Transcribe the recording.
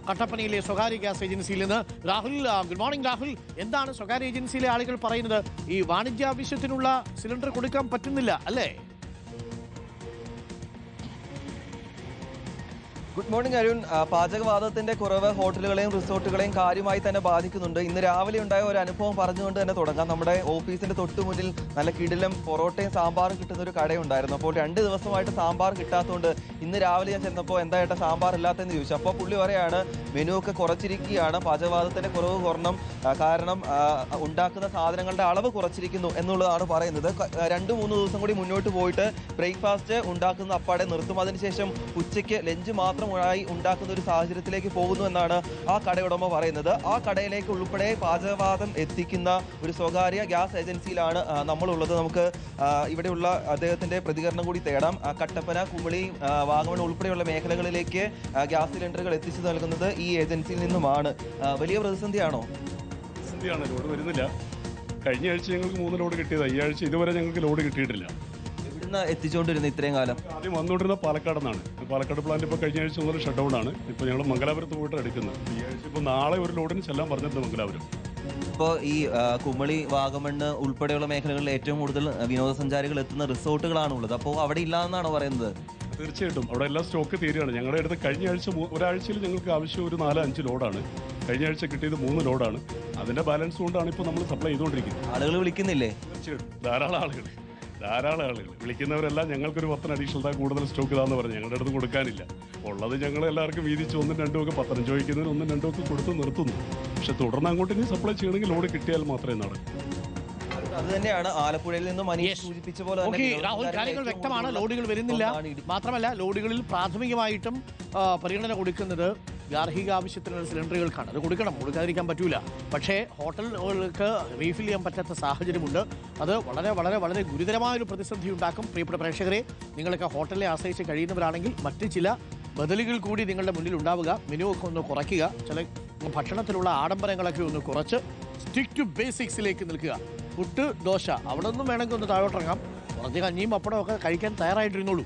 കട്ടപ്പനയിലെ സ്വകാര്യ ഗ്യാസ് ഏജൻസിയിൽ നിന്ന്. Rahul, good morning Rahul. എന്താണ് സ്വകാര്യ ഏജൻസിയിലെ ആളുകൾ പറയുന്നത്? ഈ വാണിജ്യാവശ്യത്തിനുള്ള സിലിണ്ടർ കൊടുക്കാൻ പറ്റുന്നില്ല അല്ലേ? Good morning Arun. പാചകവാതകത്തിന്റെ കുറവ് ഹോട്ടലുകളെയും റിസോർട്ടുകളെയും കാര്യമായി തന്നെ ബാധിക്കുന്നുണ്ട്. ഇന്ന് രാവിലെ ഉണ്ടായ ഒരു അനുഭവം പറഞ്ഞുകൊണ്ട് തന്നെ തുടങ്ങാം. നമ്മുടെ ഓഫീസിന്റെ തൊട്ടുമുന്നിൽ നല്ല കിടിലം പൊറോട്ടയും സാമ്പാറും കിട്ടുന്ന ഒരു കടയുണ്ടായിരുന്നു. അപ്പോൾ 2 ദിവസമായിട്ട് സാമ്പാർ കിട്ടാത്തതുകൊണ്ട് ഇന്ന് രാവിലെ ഞാൻ ചെന്നപ്പോൾ എന്തായിട്ട് സാമ്പാർ ഇല്ലാത്തതെന്ന് ചോദിച്ചു. അപ്പോൾ പുള്ളി പറയാണ് മെനു ഒക്കെ കുറച്ചിരിക്കുകയാണ്, പാചകവാതകത്തിന്റെ കുറവ് കാരണം ഉണ്ടാക്കുന്ന സാധനങ്ങളുടെ അളവ് കുറച്ചിരിക്കുന്നു എന്നുള്ളതാണ് പറയുന്നത്. 2-3 ദിവസം കൂടി മുന്നോട്ട് പോയിട്ട് ബ്രേക്ക്ഫാസ്റ്റ് ഉണ്ടാക്കുന്ന അപ്പാടെ നിർത്തും. അതിനുശേഷം ഉച്ചയ്ക്ക് ലഞ്ച് മാത്രമായി ഉണ്ടാക്കുന്ന ഒരു സാഹചര്യത്തിലേക്ക് പോകുന്നു എന്നാണ് ആ കടയുടമ പറയുന്നത്. ആ കടയിലേക്ക് ഉൾപ്പെടെ പാചകവാതം എത്തിക്കുന്ന ഒരു സ്വകാര്യ ഗ്യാസ് ഏജൻസിയിലാണ് നമ്മളുള്ളത്. നമുക്ക് ഇവിടെയുള്ള അദ്ദേഹത്തിന്റെ പ്രതികരണം കൂടി തേടാം. കട്ടപ്പന, കുമളി, വാഗമൺ ഉൾപ്പെടെയുള്ള മേഖലകളിലേക്ക് ഗ്യാസ് സിലിണ്ടറുകൾ എത്തിച്ചു നൽകുന്നത് ഈ ഏജൻസിയിൽ നിന്നുമാണ്. വലിയ പ്രതിസന്ധിയാണോ? പ്രതിസന്ധിയാണ്, ലോഡ് വരുന്നില്ല. കഴിഞ്ഞ ആഴ്ച ഞങ്ങൾക്ക് 3 ലോഡ് കിട്ടിയത്, ഈ ആഴ്ച ഇതുവരെ ഞങ്ങൾക്ക് ലോഡ് കിട്ടിയിട്ടില്ല. എത്തിച്ചുകൊണ്ടിരുന്നത് ഇത്രയും കാലം ആദ്യം വന്നുകൊണ്ടിരുന്ന പാലക്കാട് നിന്നാണ്. പാലക്കാട് പ്ലാന്റ് ഇപ്പോൾ കഴിഞ്ഞ ആഴ്ച മുതൽ ഷട്ട് ഡൗൺ ആണ്. ഇപ്പോൾ ഞങ്ങൾ മംഗലാപുരത്ത് പോയിട്ട് എടുക്കുന്നത്. ഈ ആഴ്ച ഇപ്പോൾ നാളെ ഒരു ലോഡിന് ചെല്ലാൻ പറഞ്ഞിട്ടുണ്ട് മംഗലാപുരം. ഇപ്പോൾ ഈ കുമളി, വാഗമണ്ണ് ഉൾപ്പെടെയുള്ള മേഖലകളിൽ ഏറ്റവും കൂടുതൽ വിനോദസഞ്ചാരികൾ എത്തുന്ന റിസോർട്ടുകളാണ് ഉള്ളത്. അപ്പോൾ അവിടെ ഇല്ലാന്നാണോ പറയുന്നത്? തീർച്ചയായിട്ടും അവിടെ എല്ലാം സ്റ്റോക്ക് തീരുകയാണ്. ഞങ്ങളുടെ അടുത്ത് കഴിഞ്ഞ ആഴ്ച ഒരാഴ്ചയിൽ ഞങ്ങൾക്ക് ആവശ്യം ഒരു 4-5 ലോഡാണ്. കഴിഞ്ഞ ആഴ്ച കിട്ടിയത് 3 ലോഡാണ്. അതിന്റെ ബാലൻസ് കൊണ്ടാണ് ഇപ്പോൾ നമ്മൾ സപ്ലൈ ചെയ്തുകൊണ്ടിരിക്കുന്നത്. ആളുകൾ വിളിക്കുന്നില്ലേ? തീർച്ചയായിട്ടും ധാരാളം ആളുകൾ വിളിക്കുന്നവരെല്ലാം ഞങ്ങൾക്കൊരു 10 അഡീഷണൽ കൂടുതൽ സ്റ്റോക്ക് ഇതാന്ന് പറഞ്ഞു. ഞങ്ങളുടെ അടുത്ത് കൊടുക്കാനില്ല. ഉള്ളത് ഞങ്ങൾ എല്ലാവർക്കും വീതിച്ച് 1-2 ഒക്കെ 10 ചോദിക്കുന്നതിന് 1-2 ഒക്കെ കൊടുത്ത് നിർത്തുന്നു. പക്ഷെ തുടർന്ന് അങ്ങോട്ട് ഇനി സപ്ലൈ ചെയ്യണമെങ്കിൽ ലോഡ് കിട്ടിയാൽ മാത്രമേ നടക്കൂ. അത് തന്നെയാണ് ആലപ്പുഴയിൽ നിന്നും സൂചിപ്പിച്ച പോലെ രാഹുൽ, കാര്യങ്ങൾ വ്യക്തമാണ്. ലോഡുകൾ വരുന്നില്ല. മാത്രമല്ല, ലോഡുകളിൽ പ്രാഥമികമായിട്ടും പരിഗണന കൊടുക്കുന്നത് ഗാർഹിക ആവശ്യത്തിനുള്ള സിലിണ്ടറുകൾക്കാണ്. അത് കൊടുക്കാതിരിക്കാൻ പറ്റൂല. പക്ഷേ ഹോട്ടലുകൾക്ക് റീഫിൽ ചെയ്യാൻ പറ്റാത്ത സാഹചര്യമുണ്ട്. അത് വളരെ വളരെ വളരെ ഗുരുതരമായൊരു പ്രതിസന്ധി ഉണ്ടാക്കും. പ്രിയപ്പെട്ട പ്രേക്ഷകരെ, നിങ്ങളൊക്കെ ഹോട്ടലിനെ ആശ്രയിച്ച് കഴിയുന്നവരാണെങ്കിൽ മറ്റ് ചില ബദലുകൾ കൂടി നിങ്ങളുടെ മുന്നിൽ ഉണ്ടാവുക. മെനു ഒക്കെ ഒന്ന് കുറയ്ക്കുക. ചില ഭക്ഷണത്തിലുള്ള ആഡംബരങ്ങളൊക്കെ ഒന്ന് കുറച്ച് സ്റ്റിക്ക് ടു ബേസിക്സിലേക്ക് നിൽക്കുക. പുട്ട്, ദോശ അവിടെ ഒന്നും വേണമെങ്കിൽ ഒന്ന് താഴോട്ടിറങ്ങാം. കുറച്ച് കഞ്ഞിയും പപ്പടവും ഒക്കെ കഴിക്കാൻ തയ്യാറായിട്ടിരുന്നോളൂ.